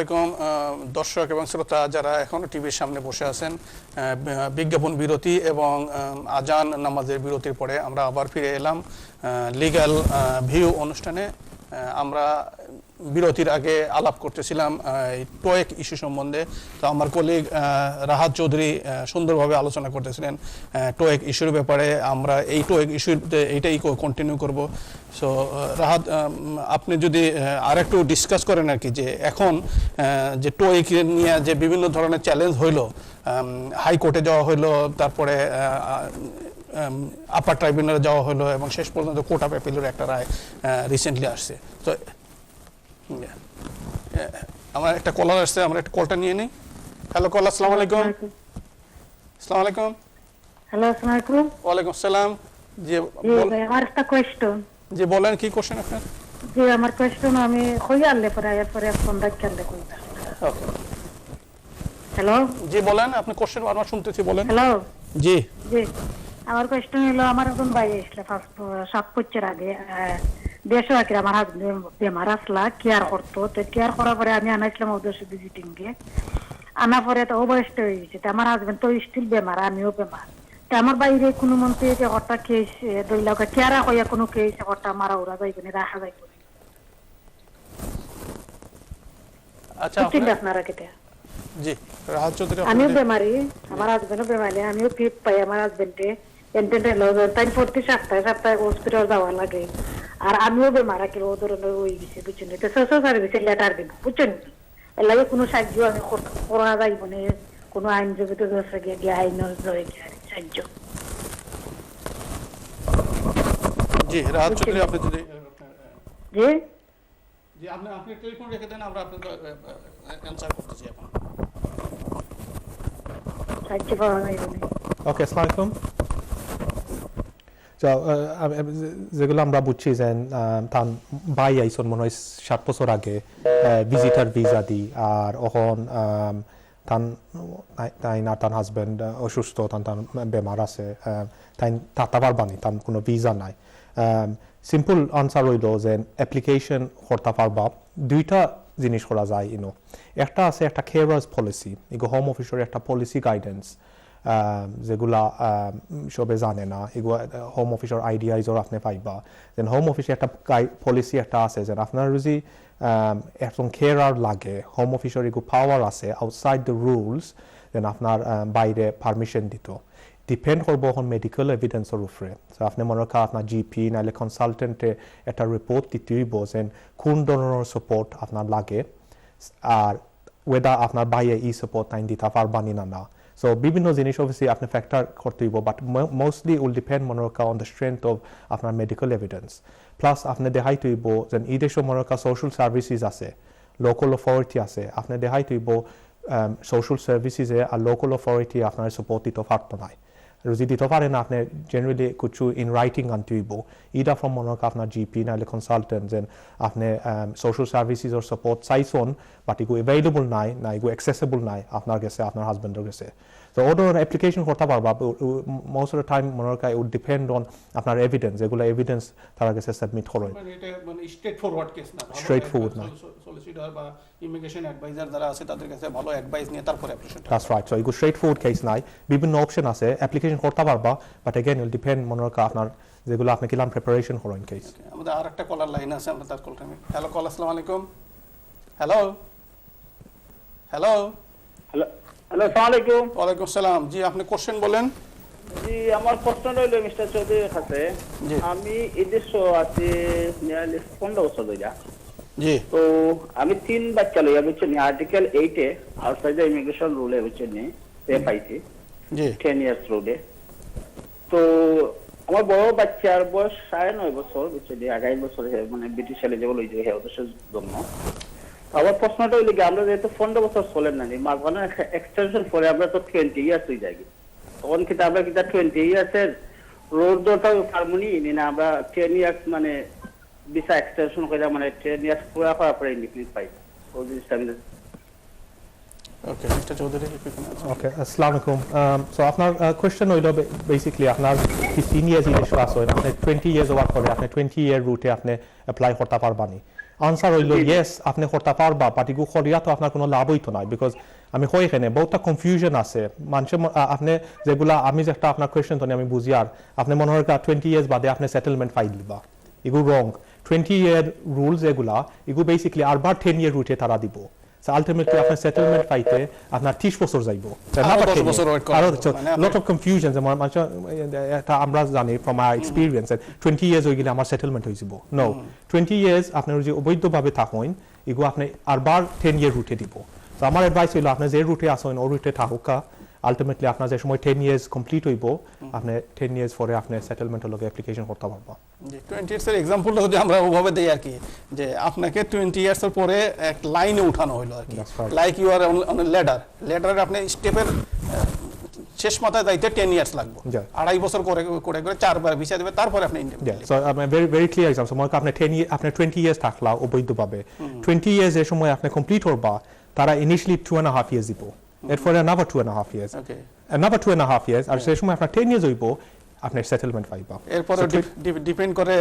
আলাইকুম দর্শক এবং শ্রোতা যারা এখনো টিভির সামনে বসে আছেন। বিজ্ঞাপন বিরতি এবং আজান নামাজের বিরতির পরে আমরা আবার ফিরে এলাম লিগ্যাল ভিউ অনুষ্ঠানে। আমরা বিরতির আগে আলাপ করতেছিলাম টোয়েক ইস্যু সম্বন্ধে। তো আমার কলিগ রাহাত চৌধুরী সুন্দরভাবে আলোচনা করতেছিলেন টোয়েক ইস্যুর ব্যাপারে। আমরা এই টোয়েক ইস্যুতে এইটাই কন্টিনিউ করব। সো রাহাত, আপনি যদি আর একটু ডিসকাস করেন আর কি, যে এখন যে টোয়েক নিয়ে যে বিভিন্ন ধরনের চ্যালেঞ্জ হইলো, হাইকোর্টে যাওয়া হইলো, তারপরে আপার ট্রাইব্যুনালে যাওয়া হলো এবং শেষ পর্যন্ত কোর্ট অফ অ্যাপিলের একটা রায় রিসেন্টলি আসছে। তো আমার একটা কলার আসছে, আমরা একটা কলটা নিয়ে নিই। হ্যালো কল, আসসালামু আলাইকুম। আসসালামু আলাইকুম। হ্যালো, আসসালামু আলাইকুম। ওয়ালাইকুম আসসালাম। জি আমার একটা কোয়েশ্চন। জি বলেন, কি কোশ্চেন আপনার? জি আমার কোয়েশ্চন আমি কই আনলে পরে এরপরে ফোন রাখলে কই। ওকে, হ্যালো। জি বলেন, আপনি কোশ্চেন বারবার শুনতেছি, বলেন। হ্যালো। জি জি আমার কোয়েশ্চন হলো, আমার একজন ভাই আসলে 7 বছর আগে দেশে আগে আমার হাজবেন্ড বেমার আসলা, কেয়ার করতো। তো কেয়ার করার পরে আমি আনাইছিলাম ওদের ভিজিটিং কে। আনা পরে তো ওভারস্টে হয়ে গেছে। আমার হাজবেন্ড তো স্টিল বেমার, আমিও বেমার। তো আমার বাইরে কোনো মন্ত্রী যে হঠাৎ কেস দইলা কেয়ারা হইয়া কোনো কেস হঠাৎ মারা উড়া যাইবে না, রাখা যাইবে না। আচ্ছা, আপনারা কেটে জি রাহাত চৌধুরী, আমিও বেমারি, আমার হাজবেন্ডও বেমারি। আমিও ফিট পাই আমার হাজবেন্ডে তাই প্রতি সপ্তাহে সপ্তাহে হসপিটাল যাওয়া লাগে। আর আমিও বেমার আগে ও ধরনের হয়ে গেছে, বুঝছেন। এটা সোশ্যাল সার্ভিসের লেটার দিব, বুঝছেন। এর লাগে কোনো সাহায্য আমি করা যাইব না, কোনো আইনজীবী তো গিয়ে আইন সাহায্য। জি রাহাত চৌধুরী, আপনি যদি জি জি আপনি টেলিফোন রেখে দেন, আমরা আপনাকে অ্যানসার করতেছি এখন। সাহায্য পাওয়া যাইব না। ওকে, আসসালামু আলাইকুম। যেগুলো আমরা বুঝছি যে তার বাই আইসন মনে হয় 7 বছর আগে ভিজিটার ভিসা দি, আর এখন তার হাজবেন্ড অসুস্থ, তার বেমার আছে, তাই থাকতে পারবানি, তার কোনো ভিসা নাই। সিম্পল আনসার হইল যে অ্যাপ্লিকেশন করতে পারবা। দুইটা জিনিস করা যায় ইনো। একটা আছে একটা কেয়ারার্স পলিসি, এগুলো হোম অফিসের একটা পলিসি গাইডেন্স, যেগুলা সবে জানে না। এগুলো হোম অফিসের আইডিয়াইজর আপনি পাইবা। যেন হোম অফিসে একটা পলিসি একটা আছে, যেন আপনার যদি একজন কেয়ারার লাগে, হোম অফিসের এগুলো পাওয়ার আছে আউটসাইড দ্য রুলস, যেন আপনার বাইরে পারমিশন দিত। ডিপেন্ড করবো এখন মেডিকেল এভিডেন্সের উপরে। আপনি মনে করেন আপনার জিপি নাহলে কনসালটেন্টে একটা রিপোর্ট দিতে হইব যে কোন ধরনের সাপোর্ট আপনার লাগে, আর ওয়েদার আপনার বাইরে ই সাপোর্ট তাই দিতে পারবানি না না। সো বিভিন্ন জিনিস অবশ্যই আপনি ফ্যাক্টর করতে হইব, বাট মোস্টলি উইল ডিপেন্ড মনে রাখা অন দ্য স্ট্রেংথ অফ আপনার মেডিকেল এভিডেন্স। প্লাস আপনি দেখাইতে হইব যে এই দেশে মনে রাখা সোশ্যাল সার্ভিসেস আছে, লোকাল অথরিটি আছে, আপনি দেখাইতে হইব সোশ্যাল সার্ভিসেসে আর লোকাল অথরিটি আপনার সাপোর্ট দিতে পারতো না। যদি দিতে পারে না, আপনি জেনারেলি কিছু ইন রাইটিং আনতে হইব, ইটা ফ্রম মনে রাখা আপনার জিপি নাহলে কনসালটেন্ট, যেন আপনি সোশ্যাল সার্ভিসেসের সাপোর্ট চাইছেন, বাট এগুলো অ্যাভেলেবল নাই, না এগুলো অ্যাক্সেসেবল নাই আপনার কাছে, আপনার হাজবেন্ডের কাছে। তো ওদের অ্যাপ্লিকেশন করতে পারবা। মোস্ট অফ দ্য টাইম মনে রাখা উড ডিপেন্ড অন আপনার এভিডেন্স, যেগুলো এভিডেন্স তার কাছে সাবমিট করেন। এটা মানে স্ট্রেট ফরওয়ার্ড কেস না, স্ট্রেট ফরওয়ার্ড না। সলিসিটর বা ইমিগ্রেশন অ্যাডভাইজার যারা আছে তাদের কাছে ভালো অ্যাডভাইস নিয়ে তারপরে অ্যাপ্লিকেশন। That's right. সো এগুলো স্ট্রেট ফরওয়ার্ড কেস নাই, বিভিন্ন অপশন আছে, অ্যাপ্লিকেশন করতে পারবা, বাট এগেইন উইল ডিপেন্ড মনে রাখা আপনার যেগুলো আপনি কিলাম প্রিপারেশন করেন কেস। আমাদের আরেকটা কলার লাইন আছে, আমরা তার কলটা নিই। হ্যালো কল, আসসালামু আলাইকুম। হ্যালো হ্যালো হ্যালো হ্যালো, আসসালামু আলাইকুম। ওয়ালাইকুম আসসালাম। জি আপনি কোশ্চেন বলেন। জি আমার প্রশ্ন রইল মিস্টার চৌধুরীর কাছে। আমি এদেশে আছি নিয়ারলি 15 বছর ধরে। জি তো আমি 3 বাচ্চা লইয়া বুঝছেন, আর্টিকেল 8 এ আউটসাইড দ্য ইমিগ্রেশন রুলে বুঝছেন পে পাইছি। জি 10 ইয়ার্স রুলে। তো আমার বড় বাচ্চার বয়স 9.5 বছর বুঝছেন, 28 বছর মানে ব্রিটিশ এলিজিবল হয়ে যায় ওদের জন্য। আমার প্রশ্নটা হইলে কি, আমরা যেহেতু 15 বছর চলেন না, মাঝখানে এক্সটেনশন পরে আমরা তো 20 ইয়ার্স হয়ে যাই, তখন কিন্তু আমরা কিন্তু 20 ইয়ার্সের রোড দরটা পারমুনি না, আমরা 10 ইয়ার্স মানে ভিসা এক্সটেনশন করে মানে 10 ইয়ার্স পুরা করার পরে ইন্ডিপেন্ডেন্ট পাই। ওই জিনিসটা আমি ওকে মিস্টার চৌধুরী। ওকে, আসসালামু আলাইকুম। সো আপনার কোয়েশ্চেন হইল বেসিক্যালি আপনার 15 ইয়ার্স ইলেশ ক্লাস হয়, আপনি 20 ইয়ার্স ওয়ার্ক করে আপনি 20 ইয়ার রুটে আপনি অ্যাপ্লাই করতে পারবানি। আনসার হইল ইয়েস আপনি করতে পারবা বাট ইগু করিয়া তো আপনার কোনো লাভ হইতো না বিকজ আমি কই এখানে বহুতটা কনফিউশন আছে মানুষের আপনি যেগুলা আমি যেটা আপনার কোয়েশ্চেন তো আমি বুঝি আর আপনি মনে হয় 20 ইয়ার্স বাদে আপনি সেটেলমেন্ট ফাইল দিবা ইগু রং 20 ইয়ার রুলস এগুলা ইগু বেসিক্যালি আরবার 10 ইয়ার রুটে তারা দিব সো আলটিমেটলি আপনার সেটেলমেন্ট পাইতে আপনার 30 বছর যাইব আরো 10 বছর ওয়েট করা লট অফ কনফিউশন এটা আমরা জানি ফ্রম আওয়ার এক্সপেরিয়েন্স 20 ইয়ার্স হই গেলে আমার সেটেলমেন্ট হই যাব নো 20 ইয়ার্স আপনার যে অবৈধভাবে থাকুন ইগু আপনি আরবার 10 ইয়ার রুটে দিব সো আমার অ্যাডভাইস হইলো আপনি যে রুটে আসেন ও রুটে থাকুকা আলটিমেটলি আপনার যে সময় 10 ইয়ার্স কমপ্লিট হইব আপনি 10 ইয়ার্স পরে আপনি সেটেলমেন্টের লগে অ্যাপ্লিকেশন করতে পারবা জি 20 ইয়ার্স এর एग्जांपलটা যদি আমরা ওভাবে দেই আর কি যে আপনাকে 20 ইয়ার্স এর পরে এক লাইনে উঠানো হলো আর কি like you are on a ল্যাডারে আপনি স্টেপের শেষ মাথায় যাইতে 10 ইয়ার্স লাগবে আড়াই বছর করে করে করে চারবার ভিসা দিবে তারপরে আপনি ইন্ডিপেন্ডেন্ট সো আমি ভেরি ভেরি ক্লিয়ার एग्जांपल মনে আপনি 10 ইয়ার আপনি 20 ইয়ার্স থাকলা অবৈধভাবে 20 ইয়ার্স এর সময় আপনি কমপ্লিট করবা তারা ইনিশিয়ালি 2.5 ইয়ার্স দিব এরপরে another 2.5 years another 2.5 years আর সেই সময় আপনার 10 years হইব আপনার সেটেলমেন্ট পাইবা এরপরে ডিপেন্ড করে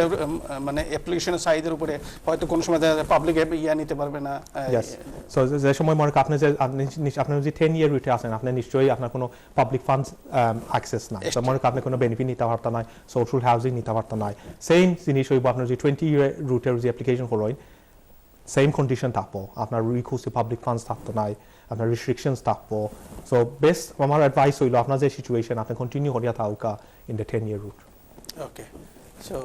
মানে অ্যাপ্লিকেশনের সাইজের উপরে হয়তো কোন সময় পাবলিক ইয়া নিতে পারবে না সো যে সময় মনে আপনি যে আপনি যদি 10 ইয়ার রুটে আসেন আপনি নিশ্চয়ই আপনার কোনো পাবলিক ফান্ডস অ্যাক্সেস নাই তো মনে আপনি কোনো বেনিফিট নিতে পারতা নাই সোশ্যাল হাউজিং নিতে পারতা নাই সেম জিনিস হইব আপনার যদি 20 ইয়ার রুটের যে অ্যাপ্লিকেশন করেন সেম কন্ডিশন থাকবো আপনার রিকোর্স টু পাবলিক ফান্ডস থাকতো নাই আপনার রিস্ট্রিকশনস থাকবো সো বেস্ট আমার অ্যাডভাইস হইলো আপনার যে সিচুয়েশন আপনি কন্টিনিউ করিয়া থাকা in the 10 year route okay so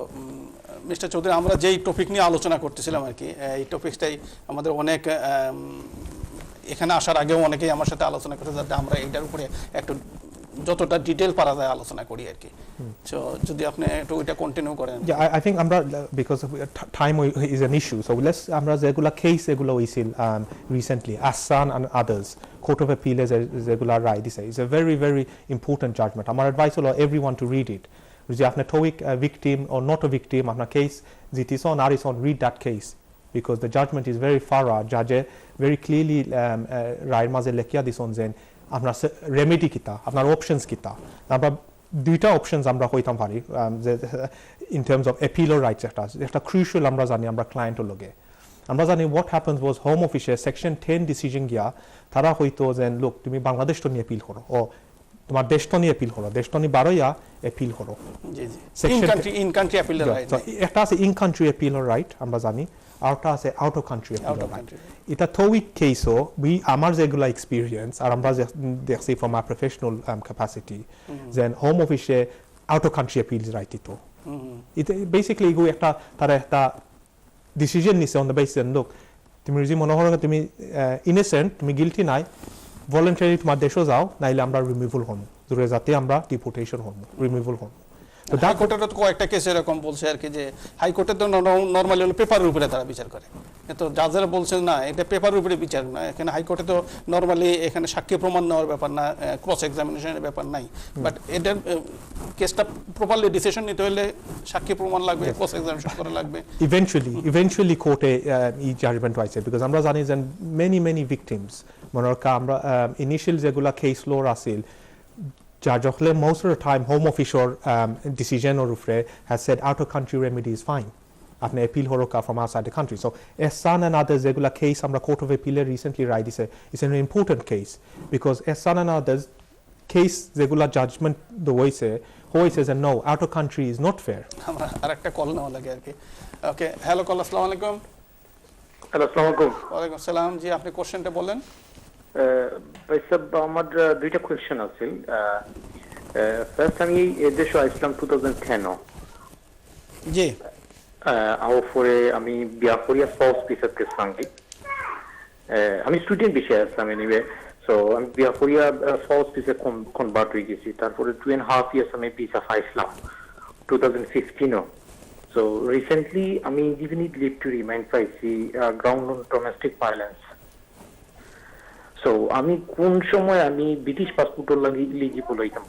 mister Chowdhury আমরা যেই টপিক নিয়ে আলোচনা করতেছিলাম আর কি এই টপিকটাই আমাদের অনেক এখানে আসার আগেও অনেকেই আমার সাথে আলোচনা করতে যাতে আমরা এইটার উপরে একটু যতটা ডিটেইল পারা যায় আলোচনা করি আর কি সো যদি আপনি একটু এটা কন্টিনিউ করেন I think আমরা because of time is an issue so let's আমরা যেগুলা কেস এগুলো হইছিল recently Ahsan and others Court of Appeal যেগুলা রায় দিছে is a very very important judgment আমার advice হলো everyone to read it যদি আপনি TOEIC victim or not a victim আপনার কেস জিতিছন আর ইসন read that case because the judgment is very thorough judge very clearly রায়ের মাঝে লেখিয়া দিছন যেন আপনার রেমেডি কিতা আপনার অপশনস কিতা আমরা দুইটা অপশনস আমরা কইতাম পারি যে ইন টার্মস অফ অ্যাপিলর রাইটস একটা ক্রুশিয়াল আমরা জানি আমরা ক্লায়েন্টের লগে আমরা জানি হোয়াট হ্যাপেন্স ওয়াজ হোম অফিসে সেকশন 10 ডিসিশন গিয়া তারা হয়তো যেন লোক তুমি বাংলাদেশ তো নিয়ে অ্যাপিল করো ও তোমার দেশ তো নিয়ে অ্যাপিল করো দেশ তো নিয়ে বারোয়া অ্যাপিল করো জি জি ইন কান্ট্রি অ্যাপিলের রাইট একটা আছে ইন কান্ট্রি অ্যাপিলের রাইট আমরা জানি আউটটা আছে আউট অফ কান্ট্রি অ্যাপিলের রাইট এটা TOEIC কেসও আমার যেগুলা এক্সপিরিয়েন্স আর আমরা দেখছি ফ্রম আওয়ার প্রফেশনাল ক্যাপাসিটি যেন হোম অফিসে out of country appeals right দিত এটা বেসিক্যালি এগুলো একটা তারা একটা ডিসিশন নিছে অন দ্য বেসিস লোক তুমি যদি মনে করো তুমি ইনোসেন্ট তুমি গিলটি নাই ভলান্টারি তোমার দেশে যাও নাইলে আমরা রিমুভাল হব জরুরি যাতে আমরা ডিপোর্টেশন হব রিমুভাল হব তো হাইকোর্টের তো কয়েকটা কেস এরকম বলছে আর কি যে হাইকোর্টের তো নরমালি হলো পেপারের উপরে তারা বিচার করে তো জাজেরা বলছেন না এটা পেপারের উপরে বিচার না এখানে হাইকোর্টে তো নরমালি এখানে সাক্ষী প্রমাণ নেওয়ার ব্যাপার না ক্রস এক্সামিনেশনের ব্যাপার নাই বাট এটার কেসটা প্রপারলি ডিসিশন নিতে হলে সাক্ষী প্রমাণ লাগবে ক্রস এক্সামিনেশন করা লাগবে ইভেন্চুয়ালি কোর্টে ই জাজমেন্ট হয়েছে বিকজ আমরা জানি যে মেনি ভিকটিমস মনে রাখা আমরা ইনিশিয়াল যেগুলা কেস লোর আছিল judge of most of the time home office or decision or ufre has said out of country remedy is fine apne appeal horoka from outside the country so Ahsan and others regular case amra court of appeal recently right is an important case because Ahsan and others case regular judgment the way says no out of country is not fair amra arekta call nawa lage arki okay hello call assalamu alaikum hello আসসালামু আলাইকুম ওয়া আলাইকুম আসসালাম জি আপনি কোশ্চেনটা বলেন ভাই সাহেব আমার দুইটা কোয়েশ্চেন আছে ফার্স্ট আমি এই দেশে আসলাম 2010 জি পরে আমি বিয়া করিয়া স্পাউস ভিসা গেছিলাম আমি স্টুডেন্ট বিষয়ে আসলাম এনিওয়ে সো আমি বিয়া করিয়া স্পাউস ভিসা কনভার্ট হয়ে গেছি তারপরে 2.5 ইয়ার্স আমি ভিসা পাইছিলাম 2015 সো রিসেন্টলি আমি ইনডিফিনিট লিভ টু রিমাইন্ড পাইছি ground on domestic violence so আমি কোন সময় আমি ব্রিটিশ পাসপোর্ট লাগি এলিজিবল হইতাম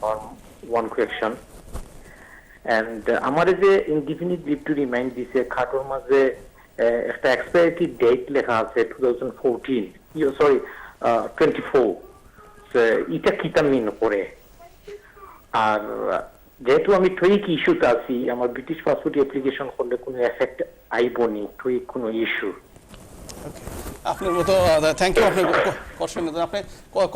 ওয়ান কোয়েশ্চন এন্ড আমার যে ইনডিফিনিট লিভ টু রিমাইন্ড দিছে খাটোর মাঝে একটা এক্সপায়ারি ডেট লেখা আছে 2014 সরি 24 এটা কিতা মিন করে আর যেহেতু আমি TOEIC ইস্যুতে আছি আমার ব্রিটিশ পাসপোর্ট অ্যাপ্লিকেশন করলে কোনো এফেক্ট আইবনি TOEIC কোনো ইস্যু আপনার মতো থ্যাংক ইউ আপনার কোশ্চেন আপনি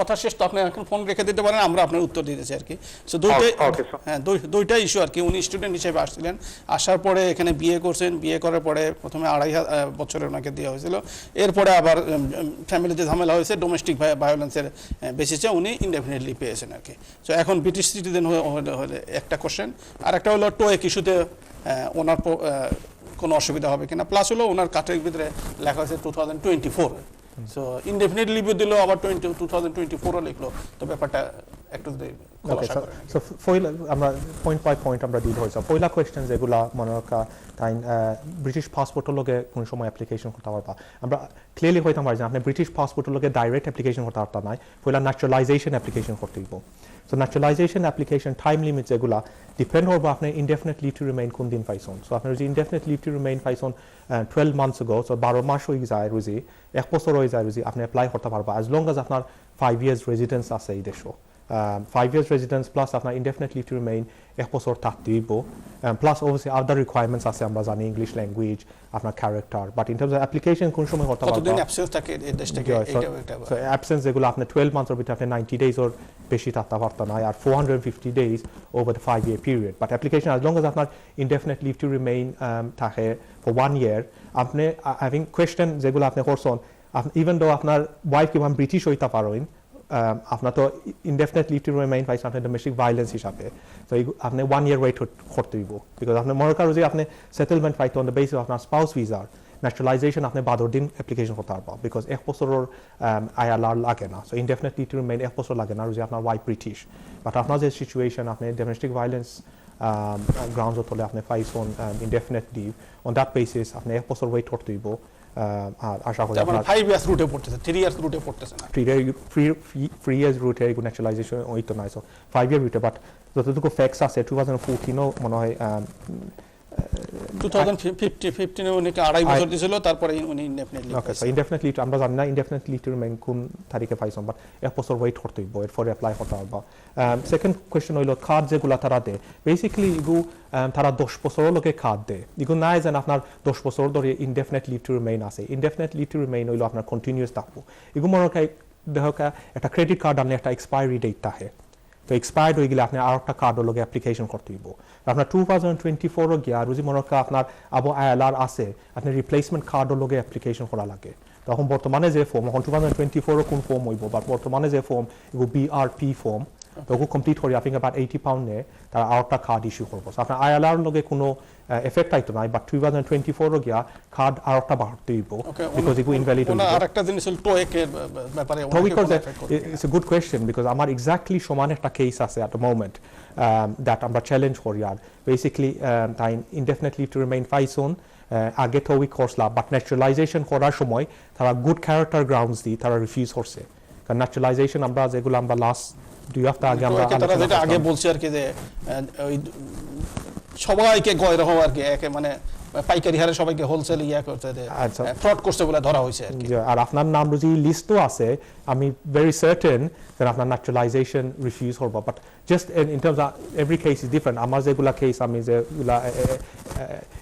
কথা শেষ তো আপনি এখন ফোন রেখে দিতে পারেন আমরা আপনার উত্তর দিতেছি আর কি সো দুইটাই Okay, sir. হ্যাঁ দুইটা ইস্যু আর কি উনি স্টুডেন্ট হিসেবে আসছিলেন আসার পরে এখানে বিয়ে করছেন বিয়ে করার পরে প্রথমে 2.5 বছরের ওনাকে দেওয়া হয়েছিল এরপরে আবার ফ্যামিলিতে ঝামেলা হয়েছে ডোমেস্টিক ভায়োলেন্সের বেসিসে উনি ইনডেফিনিটলি পেয়েছেন আর কি সো এখন ব্রিটিশ সিটিজেন হলে একটা কোশ্চেন আর একটা হলো টোয়েক ইস্যুতে ওনার কোনো অসুবিধা হবে কিনা প্লাস হলো ওনার কাটের ভিতরে লেখা হয়েছে 2024 সো ইনডেফিনিট লিভ দিল আবার 2024 লিখলো তো ব্যাপারটা একটু যদি Okay, খোলাসা so, করেন so আমরা পয়েন্ট বাই পয়েন্ট আমরা ডিল হয়েছে পয়লা কোয়েশ্চেন যেগুলা মনে রাখা তাই ব্রিটিশ পাসপোর্টের লগে কোন সময় অ্যাপ্লিকেশন করতে পারবা আমরা ক্লিয়ারলি হইতাম পারি যে আপনি ব্রিটিশ পাসপোর্টের লগে ডাইরেক্ট অ্যাপ্লিকেশন করতে পারতা নাই পয়লা ন্যাচারালাইজেশন অ্যাপ্লিকেশন করতে দিব so naturalisation application time limit যেগুলা ডিপেন্ড করবো আপনি ইনডেফিনিট লিভ টু রিমেইন কোন দিন পাইছন সো আপনি যদি ইনডেফিনিট লিভ টু রিমেইন পাইছন 12 months ago সো 12 মাস হয়ে যায় রুজি 1 বছর হয়ে যায় রুজি আপনি অ্যাপ্লাই করতে পারবা অ্যাজ লং অ্যাজ আপনার 5 years রেসিডেন্স আছে এই দেশে 5 years residence plus আপনার indefinite leave to remain 1 বছর থাকতে হইব plus obviously other requirements আছে আমরা জানি ইংলিশ ল্যাঙ্গুয়েজ আপনার character but in terms of application কোন সময় করতে পারবা কতদিন অ্যাবসেন্স থাকে এই দেশ থেকে এটা সো অ্যাবসেন্স যেগুলো আপনি 12 months এর ভিতরে আপনি 90 days ওর বেশি থাকতে পারতা না আর 450 days over the 5 year period but application as long as আপনার indefinite leave to remain থাকে for 1 year আপনি having question যেগুলো আপনি করছেন even though আপনার ওয়াইফ কি ব্রিটিশ হইতা পারেন আপনার তো ইনডেফিনিট লিভ টু রিমেইন পাইছেন আপনার ডোমেস্টিক ভায়োলেন্স হিসাবে তো আপনি 1 year ওয়েট করতে হইব বিকজ আপনি মনে করেন যে আপনি সেটেলমেন্ট পাইতো অন দ্য বেসিস অফ আপনার স্পাউস ভিসার ন্যাচারালাইজেশন আপনি 12 দিন অ্যাপ্লিকেশন করতে পারবা বিকজ 1 বছরের আইএলআর লাগে না so indefinite leave to remain 1 বছর লাগে না যদি আপনার ওয়াইফ ব্রিটিশ বাট আপনার যে সিচুয়েশন আপনি ডোমেস্টিক ভায়োলেন্স গ্রাউন্ডস হলে আপনি পাইছেন indefinite leave on that basis আপনি 1 বছর ওয়েট করতে হইব আর আশা করি আপনার 5 ইয়ার্স রুটে পড়তেছে 3 ইয়ার্স রুটে পড়তেছে না 3 years রুটে এগুলো ন্যাচারালাইজেশন হইতো না সো 5 year রুটে বাট যতটুকু ফ্যাক্টস আছে 2014 মনে হয় 2015 উনি 2.5 বছর দিছিল তারপরে উনি ইনডেফিনিটলি ওকে সো ইনডেফিনিটলি আমরা জানি না ইনডেফিনিটলি টু রিমেইন কোন তারিখে পাইছেন বাট 1 বছর ওয়েট করতে হইব এরপরে অ্যাপ্লাই করতে পারবা সেকেন্ড কোশ্চেন হইলো কার্ড যেগুলা তারা দে বেসিক্যালি ইগু তারা 10 বছরের লগে কার্ড দে ইগু নাই যেন আপনার 10 বছর ধরে ইনডেফিনিট লিভ টু রিমেইন আছে ইনডেফিনিট লিভ টু রিমেইন হইলো আপনার কন্টিনিউয়াস থাকবো ইগু মনে হয় দেখা একটা ক্রেডিট কার্ড আনলে একটা এক্সপায়ারি ডেট থাকে তো এক্সপায়ার্ড হয়ে গেলে আপনি আর একটা কার্ডের লগে অ্যাপ্লিকেশন করতে হইব আপনার 2024 গিয়া রুজি মনে করেন আপনার আবু আইএলআর আছে আপনি রিপ্লেসমেন্ট কার্ডের লগে অ্যাপ্লিকেশন করা লাগে তখন বর্তমানে যে ফর্ম এখন 2024 কোন ফর্ম হইব বা বর্তমানে যে ফর্ম এগু বিআরপি ফর্ম তো ওগুলো কমপ্লিট করে আপনি about 80 pound নিয়ে তারা আর একটা কার্ড ইস্যু করবো আপনার আইএলআর লগে কোনো এফেক্ট আইতো নাই বাট 2024 গিয়া কার্ড আর একটা বাড়তে হইব বিকজ এগু ইনভ্যালিড হইব আর একটা জিনিস হল টোয়েকের ব্যাপারে it's a good question because আমার এক্স্যাক্টলি সমান একটা কেস আছে at the moment that আমরা চ্যালেঞ্জ করি আর বেসিক্যালি তাই ইনডেফিনিটলি টু রিমেইন পাইছন আগে তো উই করছিলাম বাট ন্যাচারালাইজেশন করার সময় তারা গুড ক্যারেক্টার গ্রাউন্ডস দিয়ে তারা রিফিউজ করছে কারণ ন্যাচারালাইজেশন আমরা যেগুলো আমরা লাস্ট 2 হপ্তাহ আগে আমরা যেটা আগে বলছি আর কি যে ওই সবাইকে গয়রা হওয়া আর কি একে মানে পাইকারি হারে সবাইকে হোলসেল ইয়া করতে ফ্রড করছে বলে ধরা হয়েছে আর কি আর আপনার নাম রুজি লিস্টও আছে আমি ভেরি সার্টেন যে আপনার ন্যাচারালাইজেশন রিফিউজ করব but just in terms of every case is different আমার যেগুলা কেস আমি যেগুলা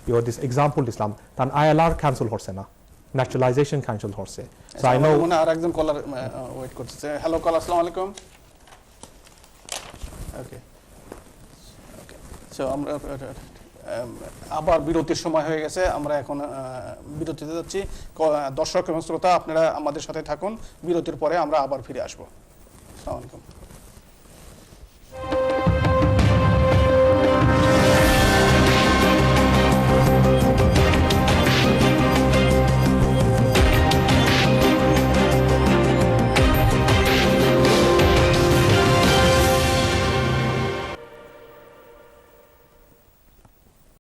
ইউর দিস এক্সাম্পল দিলাম তার আইএলআর ক্যান্সেল করছে না ন্যাচারালাইজেশন ক্যান্সেল করছে সো আই নো মানে আর একজন কলার ওয়েট করতেছে হ্যালো কল আসসালামু আলাইকুম ওকে ওকে সো আমরা আবার বিরতির সময় হয়ে গেছে আমরা এখন বিরতিতে যাচ্ছি দর্শক এবং শ্রোতা আপনারা আমাদের সাথে থাকুন বিরতির পরে আমরা আবার ফিরে আসবো আসসালামু আলাইকুম